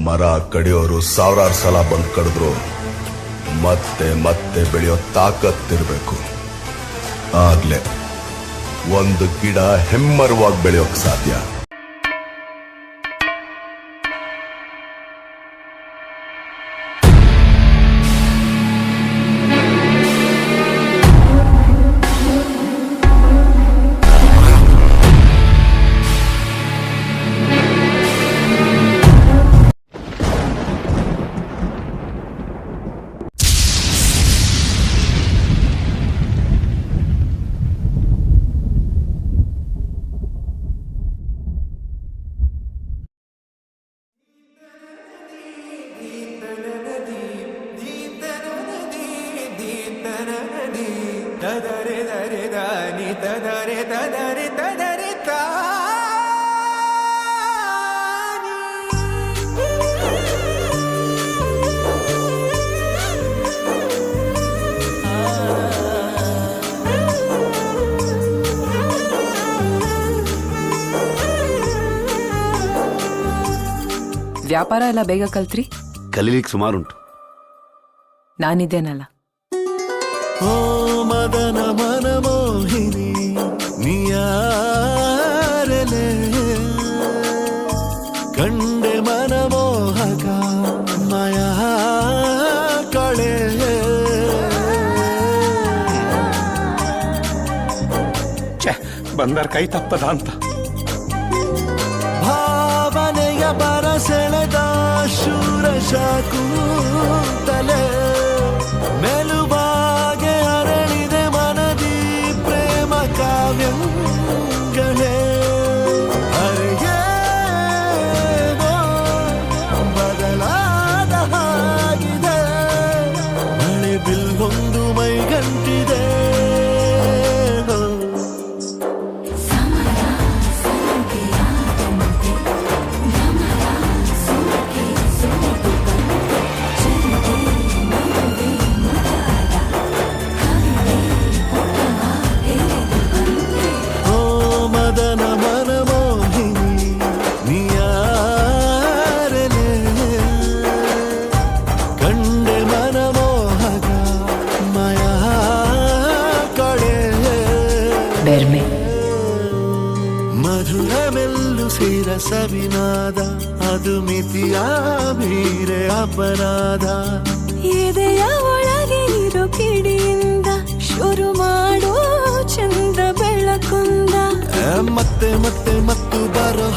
ಮರ ಕಡಿಯೋರು ಸಾವಿರಾರು ಸಲ ಬಂದು ಕಡಿದ್ರು ಮತ್ತೆ ಮತ್ತೆ ಬೆಳೆಯೋ ತಾಕತ್ತಿರ್ಬೇಕು. ಆಗ್ಲೇ ಒಂದು ಗಿಡ ಹೆಮ್ಮರವಾಗಿ ಬೆಳೆಯೋಕ್ ಸಾಧ್ಯ. ತದರೆ ದರೆ ದಾನಿ ತದರೆ ತದರೆ ತದರೆ ವ್ಯಾಪಾರ ಎಲ್ಲ ಬೇಗ ಕಲ್ತ್ರಿ? ಕಲೀಲಿಕ್ಕೆ ಸುಮಾರುಂಟು. ನಾನಿದ್ದೇನಲ್ಲ. ಓ ಮದನ ಮನಮೋಹಿನಿ ನಿಯಾರಲೆ ಕಂಡೆ ಮನಮೋಹಕ ಮಾಯಾ ಕಳೆ ಬಂದರ್ ಕೈ ತಪ್ಪದ ಅಂತ ಭಾವನೆಯ ಬರಸೆಳೆದ ಶೂರಶಕೂತಲೆ ಮೆಲುಬಾಗೆ ಅರಳಿದೆ ಮನದಿ ಪ್ರೇಮ ಕಾವ್ಯಗಳೇ ಅರಿಯೇನೋ ಬದಲಾದ ಹಾಗಿದೆ ಮಳೆ ಬಿಲ್ಲೊಂದು ಮೈಗಂಟಿದೆ ಬೆರ್ಮೆ ಮಧುರ ಮೆಲ್ಲು ಸಿರಸವಿನಾದ ಅದು ಮಿತಿಯ ಮೀರೆ ಅಪರಾಧ ಎದೆಯ ಒಳಗೆ ಇರೋ ಕಿಡಿಯಿಂದ ಶುರು ಮಾಡೋ ಚಂದ ಬೆಳಕುಂದ ಮತ್ತೆ ಮತ್ತೆ ಮತ್ತು ಬರೋ